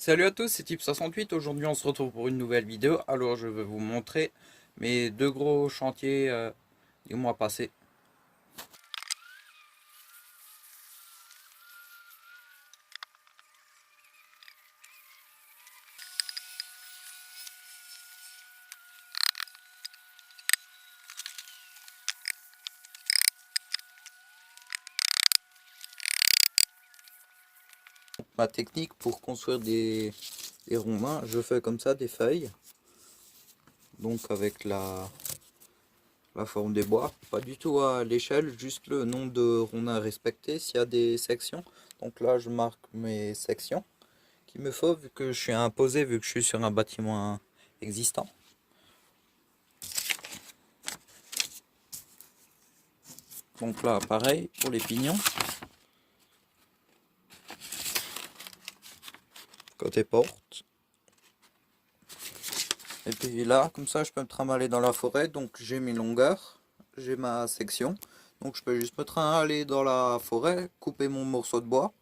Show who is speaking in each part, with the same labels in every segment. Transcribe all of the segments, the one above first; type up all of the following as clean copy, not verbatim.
Speaker 1: Salut à tous, c'est Type68. Aujourd'hui, on se retrouve pour une nouvelle vidéo. Alors, je vais vous montrer mes deux gros chantiers du mois passé. Ma technique pour construire des ronds-mains, je fais comme ça des feuilles. Donc, avec la forme des bois. Pas du tout à l'échelle, juste le nombre de ronds-mains respectés s'il y a des sections. Donc là, je marque mes sections qu'il me faut vu que je suis imposé, vu que je suis sur un bâtiment existant. Donc là, pareil pour les pignons. Côté porte. Et puis là, comme ça, je peux me trimballer dans la forêt. Donc j'ai mes longueurs, j'ai ma section. Donc je peux juste me trimballer dans la forêt, couper mon morceau de bois,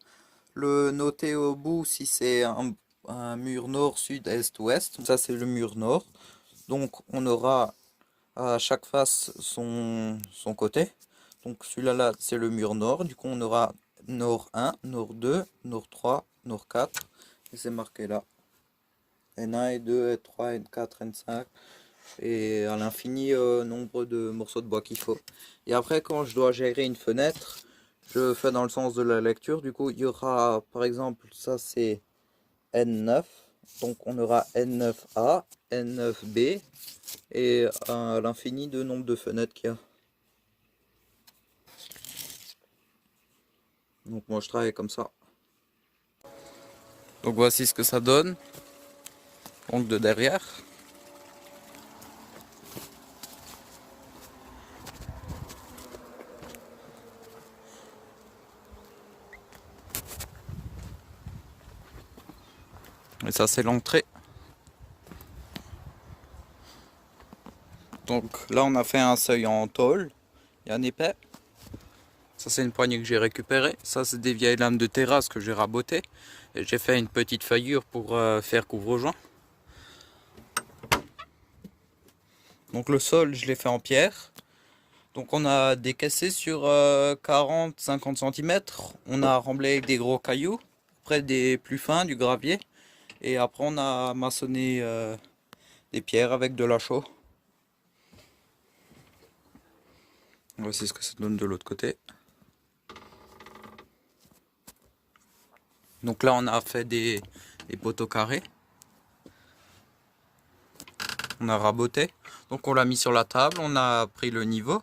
Speaker 1: le noter au bout si c'est un mur nord, sud, est, ouest. Ça c'est le mur nord. Donc on aura à chaque face son côté. Donc celui-là là, c'est le mur nord. Du coup on aura nord 1, nord 2, nord 3, nord 4. Et c'est marqué là. N1, N2, N3, N4, N5 et à l'infini nombre de morceaux de bois qu'il faut. Et après quand je dois gérer une fenêtre, je fais dans le sens de la lecture. Du coup il y aura par exemple ça c'est N9, donc on aura N9A, N9B et à l'infini de nombre de fenêtres qu'il y a. Donc moi je travaille comme ça. Donc voici ce que ça donne. Donc de derrière. Et ça c'est l'entrée. Donc là on a fait un seuil en tôle et en épais. Ça c'est une poignée que j'ai récupérée. Ça c'est des vieilles lames de terrasse que j'ai rabotées. Et j'ai fait une petite faillure pour faire couvre-joint. Donc le sol je l'ai fait en pierre. Donc on a décaissé sur 40-50 cm. On a remblé avec des gros cailloux. Après des plus fins, du gravier. Et après on a maçonné des pierres avec de la chaux. Voici ce que ça donne de l'autre côté. Donc là on a fait des poteaux carrés. On a raboté. Donc on l'a mis sur la table, on a pris le niveau.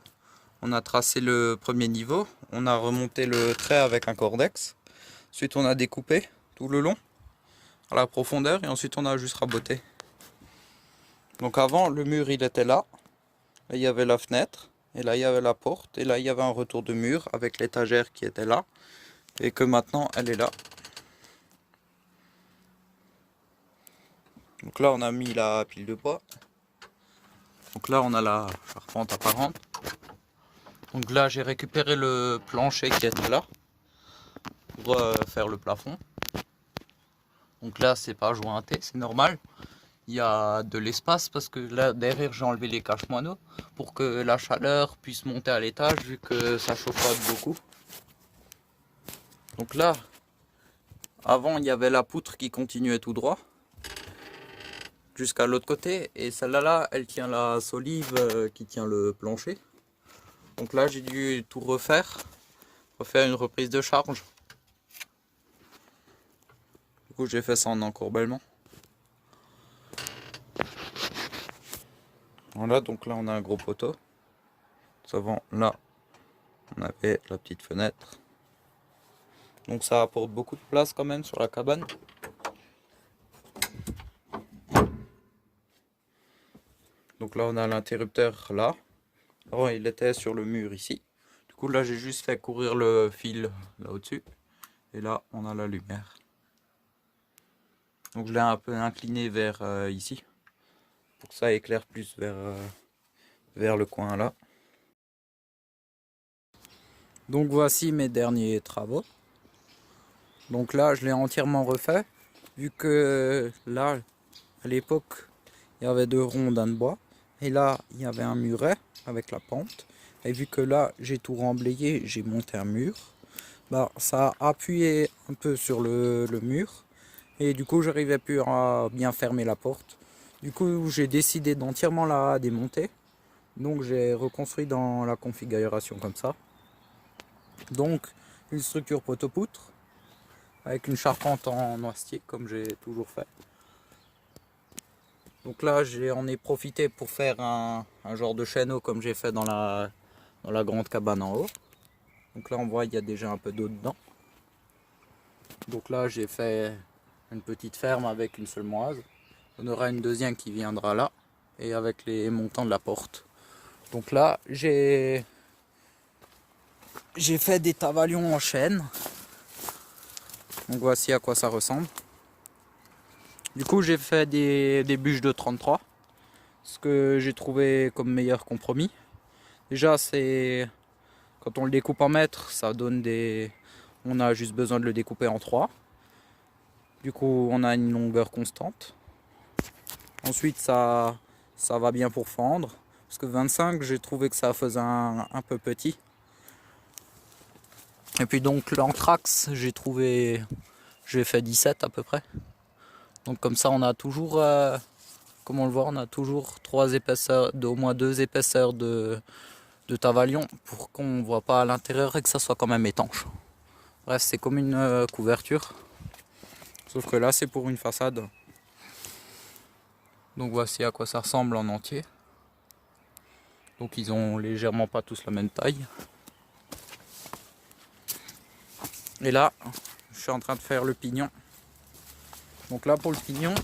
Speaker 1: On a tracé le premier niveau. On a remonté le trait avec un cordex. Ensuite on a découpé tout le long à la profondeur et ensuite on a juste raboté. Donc avant le mur il était là. Là il y avait la fenêtre. Et là il y avait la porte. Et là il y avait un retour de mur avec l'étagère qui était là. Et que maintenant elle est là. Donc là on a mis la pile de bois. Donc là on a la charpente apparente. Donc là j'ai récupéré le plancher qui était là pour faire le plafond. Donc là c'est pas jointé, c'est normal. Il y a de l'espace parce que là derrière j'ai enlevé les cache-moineaux pour que la chaleur puisse monter à l'étage vu que ça chauffe beaucoup. Donc là, avant il y avait la poutre qui continuait tout droit jusqu'à l'autre côté et celle-là là, elle tient la solive qui tient le plancher. Donc là j'ai dû tout refaire une reprise de charge. Du coup j'ai fait ça en encorbellement. Voilà, donc là on a un gros poteau. Avant là on avait la petite fenêtre. Donc ça apporte beaucoup de place quand même sur la cabane. Donc là on a l'interrupteur là. Avant il était sur le mur ici. Du coup là j'ai juste fait courir le fil là au-dessus. Et là on a la lumière. Donc je l'ai un peu incliné vers ici. Pour que ça éclaire plus vers le coin là. Donc voici mes derniers travaux. Donc là je l'ai entièrement refait. vu que là, à l'époque, il y avait 2 rondins de bois, et là, il y avait un muret avec la pente, et vu que là, j'ai tout remblayé, j'ai monté un mur, bah, ça a appuyé un peu sur le mur, et du coup, j'arrivais plus à bien fermer la porte. Du coup, j'ai décidé d'entièrement la démonter, donc j'ai reconstruit dans la configuration comme ça. Donc, une structure poteau-poutre, avec une charpente en noisetier, comme j'ai toujours fait. Donc là, j'en ai profité pour faire un genre de chaîneau comme j'ai fait dans la grande cabane en haut. Donc là, on voit il y a déjà un peu d'eau dedans. Donc là, j'ai fait une petite ferme avec une seule moise. On aura une deuxième qui viendra là, et avec les montants de la porte. Donc là, j'ai fait des tavalions en chaîne. Donc voici à quoi ça ressemble. Du coup, j'ai fait des bûches de 33, ce que j'ai trouvé comme meilleur compromis. Déjà, c'est quand on le découpe en mètres, ça donne des... On a juste besoin de le découper en 3. Du coup, on a une longueur constante. Ensuite, ça va bien pour fendre. Parce que 25, j'ai trouvé que ça faisait un peu petit. Et puis donc l'anthrax, j'ai fait 17 à peu près. Donc comme ça, on a toujours, comme on le voit, on a toujours 3 épaisseurs, au moins 2 épaisseurs de tavalion pour qu'on ne voit pas à l'intérieur et que ça soit quand même étanche. Bref, c'est comme une couverture. Sauf que là, c'est pour une façade. Donc voici à quoi ça ressemble en entier. Donc ils ont légèrement pas tous la même taille. Et là, je suis en train de faire le pignon. Donc là, pour le pignon,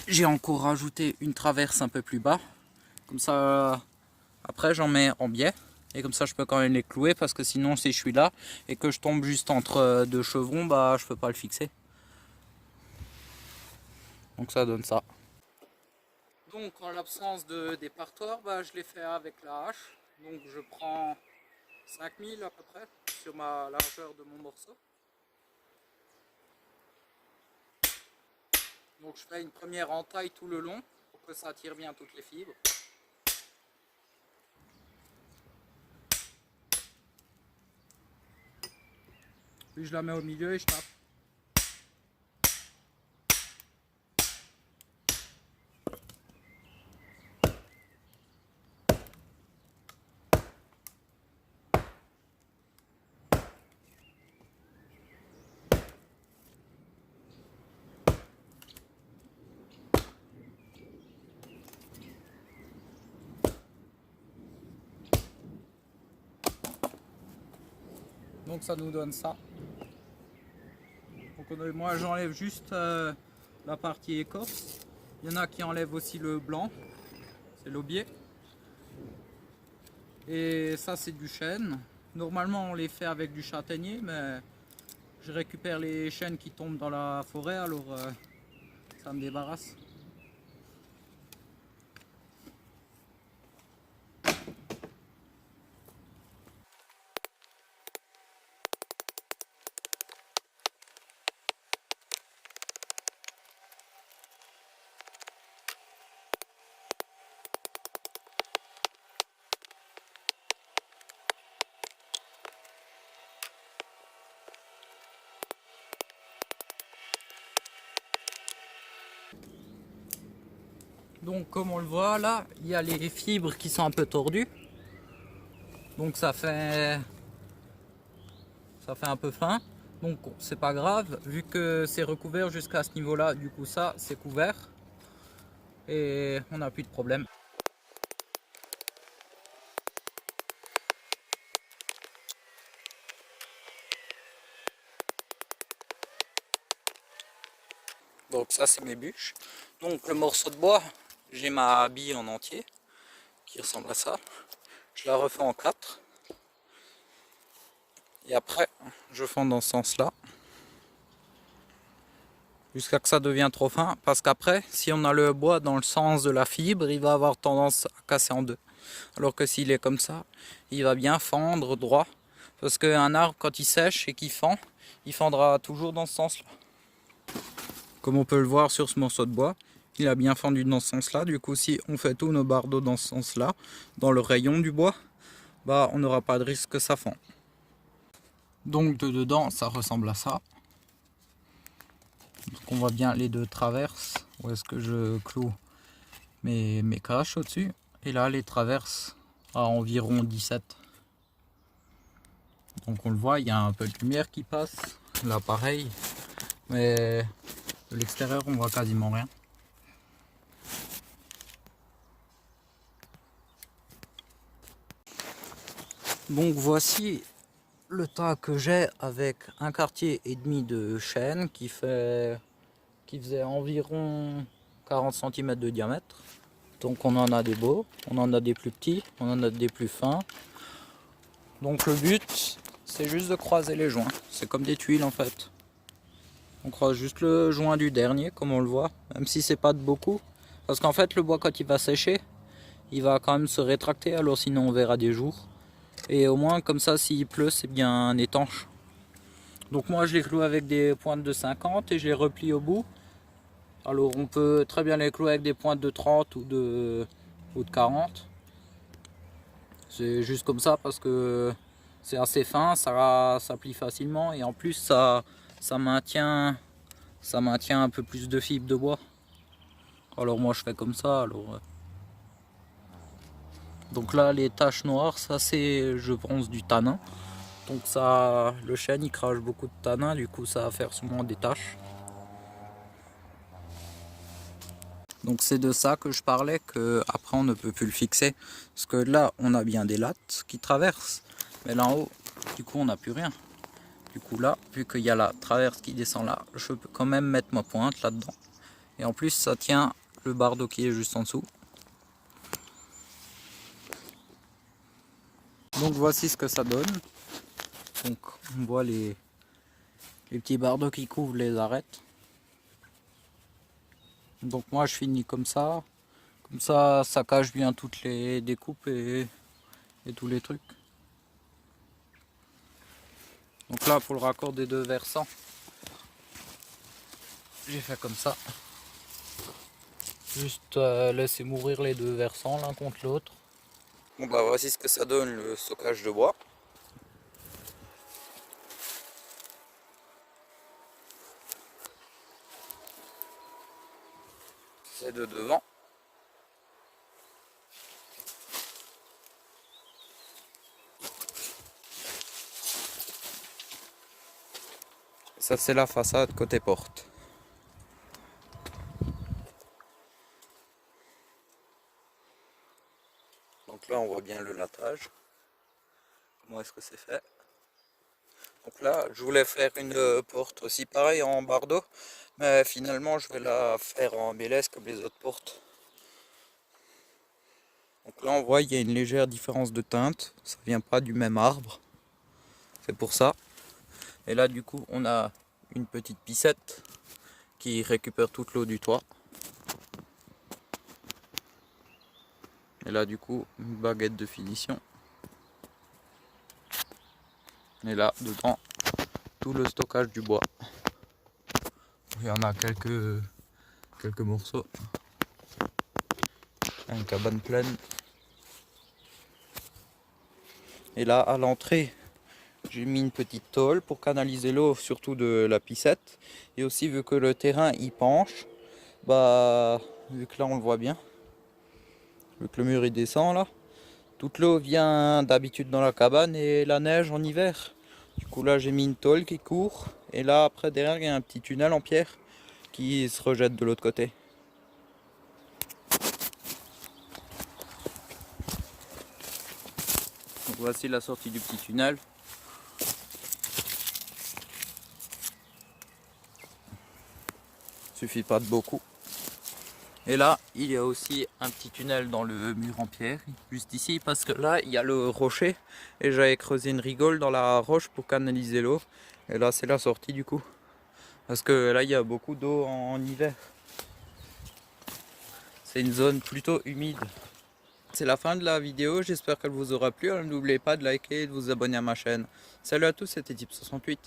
Speaker 1: j'ai encore rajouté une traverse un peu plus bas. Comme ça, après j'en mets en biais. Et comme ça, je peux quand même les clouer, parce que sinon, si je suis là et que je tombe juste entre 2 chevrons, bah je peux pas le fixer. Donc ça donne ça. Donc en l'absence de départoir, bah, je l'ai fait avec la hache. Donc je prends 5000 à peu près sur ma largeur de mon morceau. Donc je fais une première entaille tout le long pour que ça attire bien toutes les fibres. Puis je la mets au milieu et je tape. Donc ça nous donne ça. Donc moi j'enlève juste la partie écorce. Il y en a qui enlèvent aussi le blanc, c'est l'aubier. Et ça c'est du chêne. Normalement on les fait avec du châtaignier, mais je récupère les chênes qui tombent dans la forêt, alors ça me débarrasse. Donc comme on le voit là, il y a les fibres qui sont un peu tordues. Donc ça fait un peu fin. Donc c'est pas grave, vu que c'est recouvert jusqu'à ce niveau là, du coup ça c'est couvert. Et on n'a plus de problème. Donc ça c'est mes bûches. Donc le morceau de bois, j'ai ma bille en entier qui ressemble à ça. Je la refais en 4. Et après je fends dans ce sens là. Jusqu'à que ça devient trop fin. Parce qu'après, si on a le bois dans le sens de la fibre, il va avoir tendance à casser en deux. Alors que s'il est comme ça, il va bien fendre droit. Parce qu'un arbre, quand il sèche et qu'il fend, il fendra toujours dans ce sens là. Comme on peut le voir sur ce morceau de bois, il a bien fendu dans ce sens-là. Du coup, si on fait tous nos bardeaux dans ce sens-là, dans le rayon du bois, bah on n'aura pas de risque que ça fend. Donc de dedans, ça ressemble à ça. Donc on voit bien les deux traverses. Où est-ce que je cloue mes caches au-dessus. Et là, les traverses à environ 17. Donc on le voit, il y a un peu de lumière qui passe. Là pareil. Mais de l'extérieur, on voit quasiment rien. Donc voici le tas que j'ai avec un quartier et demi de chêne qui faisait environ 40 cm de diamètre. Donc on en a des beaux, on en a des plus petits, on en a des plus fins. Donc le but, c'est juste de croiser les joints. C'est comme des tuiles en fait. On croise juste le joint du dernier, comme on le voit, même si c'est pas de beaucoup. Parce qu'en fait, le bois, quand il va sécher, il va quand même se rétracter, alors sinon on verra des jours. Et au moins, comme ça, s'il pleut, c'est bien étanche. Donc moi, je les cloue avec des pointes de 50 et je les replie au bout. Alors on peut très bien les clouer avec des pointes de 30 ou de 40. C'est juste comme ça parce que c'est assez fin, ça plie facilement et en plus ça maintient un peu plus de fibre de bois. Alors moi je fais comme ça. Donc là les taches noires, ça c'est je pense du tanin. Donc ça, le chêne il crache beaucoup de tanin, du coup ça va faire souvent des taches. Donc c'est de ça que je parlais, que après on ne peut plus le fixer. Parce que là on a bien des lattes qui traversent, mais là en haut, du coup on n'a plus rien. Du coup là, vu qu'il y a la traverse qui descend là, je peux quand même mettre ma pointe là-dedans. Et en plus ça tient le bardeau qui est juste en dessous. Donc voici ce que ça donne. Donc on voit les petits bardeaux qui couvrent les arêtes. Donc moi je finis comme ça. Comme ça, ça cache bien toutes les découpes et tous les trucs. Donc là, pour le raccord des deux versants, j'ai fait comme ça. Juste laisser mourir les deux versants l'un contre l'autre. Bon bah voici ce que ça donne le stockage de bois. C'est de devant. Ça c'est la façade côté porte. Donc là on voit bien le lattage. Comment est-ce que c'est fait? Donc là je voulais faire une porte aussi pareil en bardeau. Mais finalement je vais la faire en bélesse comme les autres portes. Donc là on voit il y a une légère différence de teinte. Ça vient pas du même arbre. C'est pour ça. Et là du coup on a une petite piscette qui récupère toute l'eau du toit. Et là du coup une baguette de finition. Et là dedans tout le stockage du bois. Il y en a quelques morceaux. Une cabane pleine. Et là à l'entrée j'ai mis une petite tôle pour canaliser l'eau surtout de la piscette. Et aussi vu que le terrain y penche, bah vu que là on le voit bien, vu que le mur il descend là, toute l'eau vient d'habitude dans la cabane et la neige en hiver. Du coup là j'ai mis une tôle qui court et là après derrière il y a un petit tunnel en pierre qui se rejette de l'autre côté. Donc voici la sortie du petit tunnel. Suffit pas de beaucoup. Et là il y a aussi un petit tunnel dans le mur en pierre juste ici parce que là il y a le rocher et j'avais creusé une rigole dans la roche pour canaliser l'eau et là c'est la sortie du coup parce que là il y a beaucoup d'eau en hiver. C'est une zone plutôt humide. C'est la fin de la vidéo, j'espère qu'elle vous aura plu. N'oubliez pas de liker et de vous abonner à ma chaîne. Salut à tous, c'était Type 68.